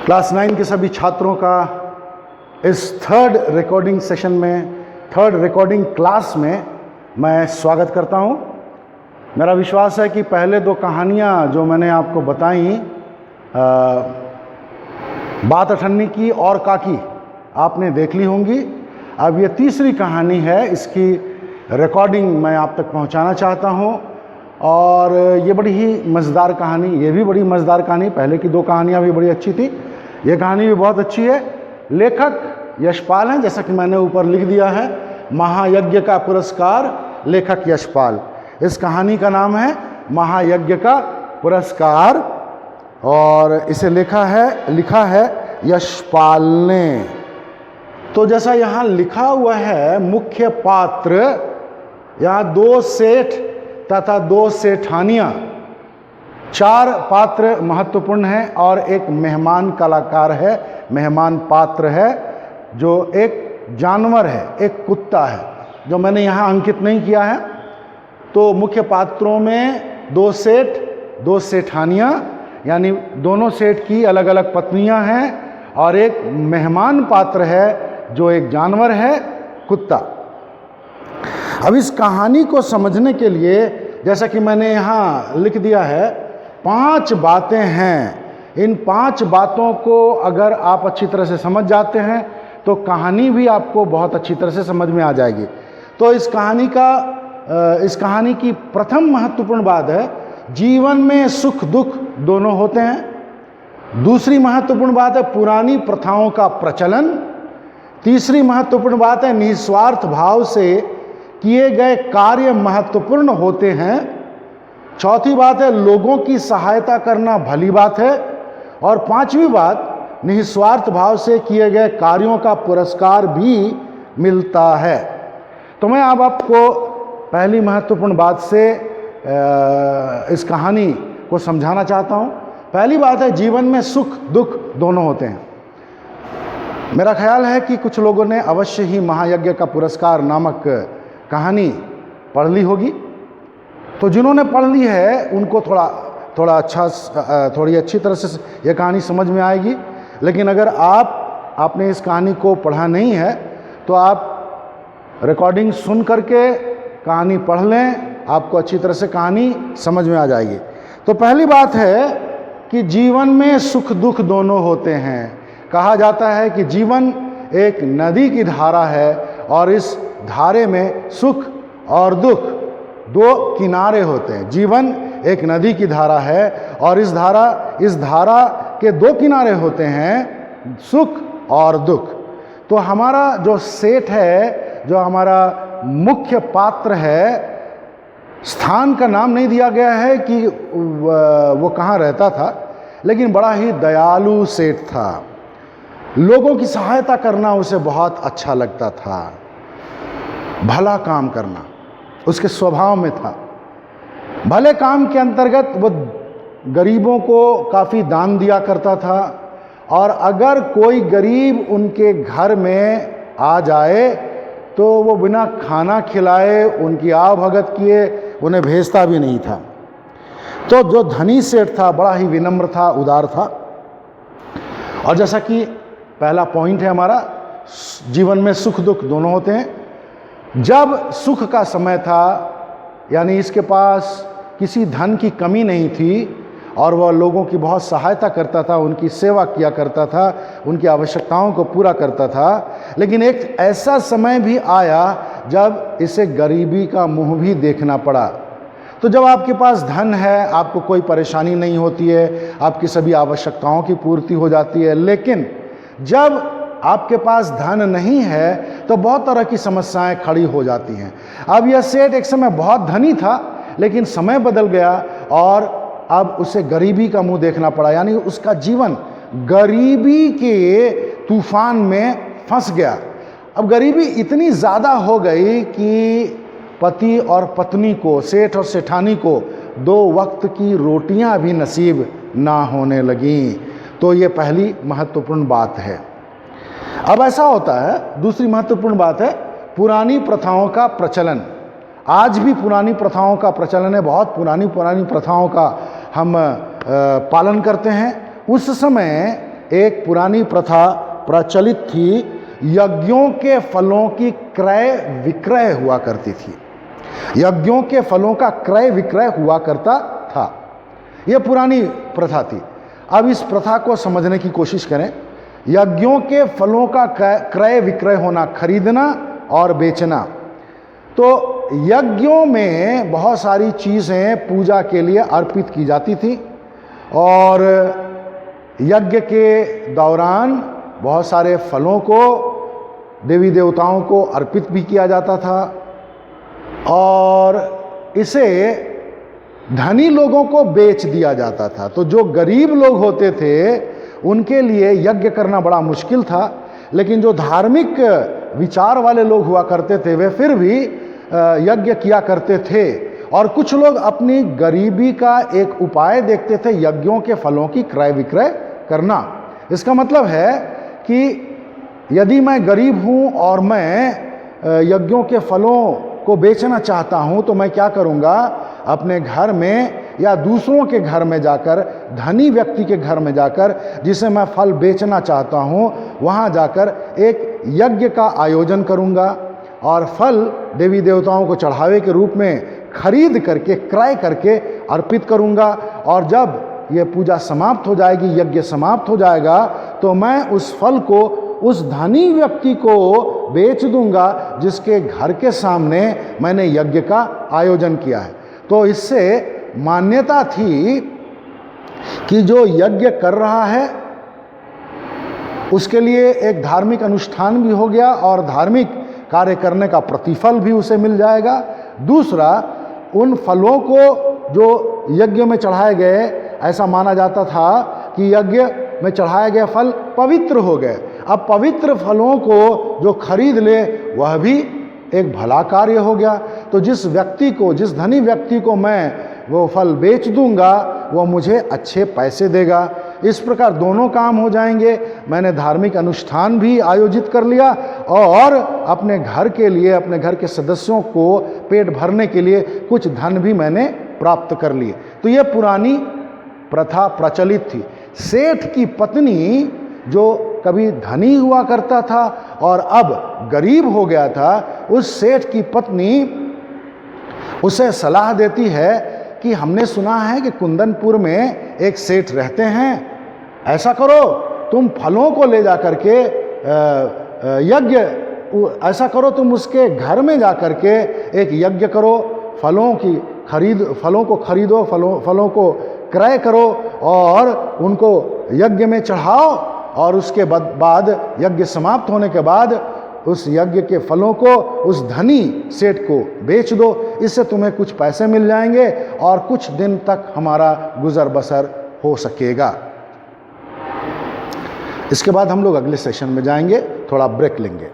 Class 9 के सभी छात्रों का इस थर्ड रिकॉर्डिंग सेशन में, थर्ड रिकॉर्डिंग क्लास में मैं स्वागत करता हूं। मेरा विश्वास है कि पहले दो कहानियां जो मैंने आपको बताई, बात अठन्नी की और काकी, आपने देख ली होंगी। अब ये तीसरी कहानी है, इसकी रिकॉर्डिंग मैं आप तक पहुंचाना चाहता हूं। और ये बड़ी ही मज़ेदार कहानी, ये भी बड़ी मज़ेदार कहानी, पहले की दो कहानियां भी बड़ी अच्छी थी, ये कहानी भी बहुत अच्छी है। लेखक यशपाल हैं, जैसा कि मैंने ऊपर लिख दिया है, महायज्ञ का पुरस्कार, लेखक यशपाल। इस कहानी का नाम है महायज्ञ का पुरस्कार और इसे लिखा है यशपाल ने। तो जैसा यहाँ लिखा हुआ है, मुख्य पात्र, यहाँ दो सेठ तथा दो सेठानियाँ, चार पात्र महत्वपूर्ण हैं और एक मेहमान कलाकार है, मेहमान पात्र है, जो एक जानवर है, एक कुत्ता है, जो मैंने यहाँ अंकित नहीं किया है। तो मुख्य पात्रों में दो सेठ, दो सेठानियाँ, यानी दोनों सेठ की अलग अलग पत्नियाँ हैं, और एक मेहमान पात्र है जो एक जानवर है, कुत्ता। अब इस कहानी को समझने के लिए, जैसा कि मैंने यहाँ लिख दिया है, 5 बातें हैं। इन 5 बातों को अगर आप अच्छी तरह से समझ जाते हैं तो कहानी भी आपको बहुत अच्छी तरह से समझ में आ जाएगी। तो इस कहानी की प्रथम महत्वपूर्ण बात है, जीवन में सुख दुख दोनों होते हैं। दूसरी महत्वपूर्ण बात है पुरानी प्रथाओं का प्रचलन। तीसरी महत्वपूर्ण बात है निस्वार्थ भाव से किए गए कार्य महत्वपूर्ण होते हैं। चौथी बात है लोगों की सहायता करना भली बात है। और पांचवी बात, निस्वार्थ भाव से किए गए कार्यों का पुरस्कार भी मिलता है। तो मैं अब आपको पहली महत्वपूर्ण बात से इस कहानी को समझाना चाहता हूं। पहली बात है, जीवन में सुख दुख दोनों होते हैं। मेरा ख्याल है कि कुछ लोगों ने अवश्य ही महायज्ञ का पुरस्कार नामक कहानी पढ़ ली होगी। तो जिन्होंने पढ़ ली है उनको थोड़ी अच्छी तरह से यह कहानी समझ में आएगी। लेकिन अगर आपने इस कहानी को पढ़ा नहीं है तो आप रिकॉर्डिंग सुन करके कहानी पढ़ लें, आपको अच्छी तरह से कहानी समझ में आ जाएगी। तो पहली बात है कि जीवन में सुख दुख दोनों होते हैं। कहा जाता है कि जीवन एक नदी की धारा है और इस धारे में सुख और दुख दो किनारे होते हैं। जीवन एक नदी की धारा है और इस धारा के दो किनारे होते हैं, सुख और दुख। तो हमारा जो सेठ है, जो हमारा मुख्य पात्र है, स्थान का नाम नहीं दिया गया है कि वो कहाँ रहता था, लेकिन बड़ा ही दयालु सेठ था। लोगों की सहायता करना उसे बहुत अच्छा लगता था, भला काम करना उसके स्वभाव में था। भले काम के अंतर्गत वो गरीबों को काफ़ी दान दिया करता था, और अगर कोई गरीब उनके घर में आ जाए तो वो बिना खाना खिलाए, उनकी आवभगत किए उन्हें भेजता भी नहीं था। तो जो धनी सेठ था बड़ा ही विनम्र था, उदार था। और जैसा कि पहला पॉइंट है हमारा, जीवन में सुख दुख दोनों होते हैं। जब सुख का समय था, यानी इसके पास किसी धन की कमी नहीं थी और वह लोगों की बहुत सहायता करता था, उनकी सेवा किया करता था, उनकी आवश्यकताओं को पूरा करता था। लेकिन एक ऐसा समय भी आया जब इसे गरीबी का मुंह भी देखना पड़ा। तो जब आपके पास धन है, आपको कोई परेशानी नहीं होती है, आपकी सभी आवश्यकताओं की पूर्ति हो जाती है। लेकिन जब आपके पास धन नहीं है तो बहुत तरह की समस्याएं खड़ी हो जाती हैं। अब यह सेठ एक समय बहुत धनी था, लेकिन समय बदल गया और अब उसे गरीबी का मुंह देखना पड़ा, यानी उसका जीवन गरीबी के तूफान में फंस गया। अब गरीबी इतनी ज़्यादा हो गई कि पति और पत्नी को, सेठ और सेठानी को 2 वक्त की रोटियां भी नसीब ना होने लगीं। तो ये पहली महत्वपूर्ण बात है। अब ऐसा होता है, दूसरी महत्वपूर्ण बात है पुरानी प्रथाओं का प्रचलन। आज भी पुरानी प्रथाओं का प्रचलन है, बहुत पुरानी प्रथाओं का हम पालन करते हैं। उस समय एक पुरानी प्रथा प्रचलित थी, यज्ञों के फलों की क्रय विक्रय हुआ करती थी। यज्ञों के फलों का क्रय विक्रय हुआ करता था। यह पुरानी प्रथा थी। अब इस प्रथा को समझने की कोशिश करें। यज्ञों के फलों का क्रय विक्रय होना, खरीदना और बेचना। तो यज्ञों में बहुत सारी चीज़ें पूजा के लिए अर्पित की जाती थी और यज्ञ के दौरान बहुत सारे फलों को देवी देवताओं को अर्पित भी किया जाता था और इसे धनी लोगों को बेच दिया जाता था। तो जो गरीब लोग होते थे उनके लिए यज्ञ करना बड़ा मुश्किल था, लेकिन जो धार्मिक विचार वाले लोग हुआ करते थे वे फिर भी यज्ञ किया करते थे। और कुछ लोग अपनी गरीबी का एक उपाय देखते थे यज्ञों के फलों की क्रय विक्रय करना। इसका मतलब है कि यदि मैं गरीब हूँ और मैं यज्ञों के फलों को बेचना चाहता हूँ तो मैं क्या करूँगा, अपने घर में या दूसरों के घर में जाकर, धनी व्यक्ति के घर में जाकर जिसे मैं फल बेचना चाहता हूँ, वहाँ जाकर एक यज्ञ का आयोजन करूँगा और फल देवी देवताओं को चढ़ावे के रूप में खरीद करके, क्रय करके अर्पित करूँगा। और जब ये पूजा समाप्त हो जाएगी, यज्ञ समाप्त हो जाएगा, तो मैं उस फल को उस धनी व्यक्ति को बेच दूंगा जिसके घर के सामने मैंने यज्ञ का आयोजन किया है। तो इससे मान्यता थी कि जो यज्ञ कर रहा है उसके लिए एक धार्मिक अनुष्ठान भी हो गया और धार्मिक कार्य करने का प्रतिफल भी उसे मिल जाएगा। दूसरा, उन फलों को जो यज्ञ में चढ़ाए गए, ऐसा माना जाता था कि यज्ञ में चढ़ाए गए फल पवित्र हो गए। अब पवित्र फलों को जो खरीद ले वह भी एक भला कार्य हो गया। तो जिस व्यक्ति को, जिस धनी व्यक्ति को मैं वो फल बेच दूंगा वो मुझे अच्छे पैसे देगा। इस प्रकार दोनों काम हो जाएंगे। मैंने धार्मिक अनुष्ठान भी आयोजित कर लिया और अपने घर के लिए, अपने घर के सदस्यों को पेट भरने के लिए कुछ धन भी मैंने प्राप्त कर लिए। तो ये पुरानी प्रथा प्रचलित थी। सेठ की पत्नी जो कभी धनी हुआ करता था और अब गरीब हो गया था, उस सेठ की पत्नी उसे सलाह देती है कि हमने सुना है कि कुंदनपुर में एक सेठ रहते हैं, ऐसा करो तुम फलों को ले जा करके यज्ञ, ऐसा करो तुम उसके घर में जा करके एक यज्ञ करो, फलों को खरीदो, फलों को क्रय करो और उनको यज्ञ में चढ़ाओ और उसके बाद यज्ञ समाप्त होने के बाद उस यज्ञ के फलों को उस धनी सेठ को बेच दो। इससे तुम्हें कुछ पैसे मिल जाएंगे और कुछ दिन तक हमारा गुजर बसर हो सकेगा। इसके बाद हम लोग अगले सेशन में जाएंगे, थोड़ा ब्रेक लेंगे।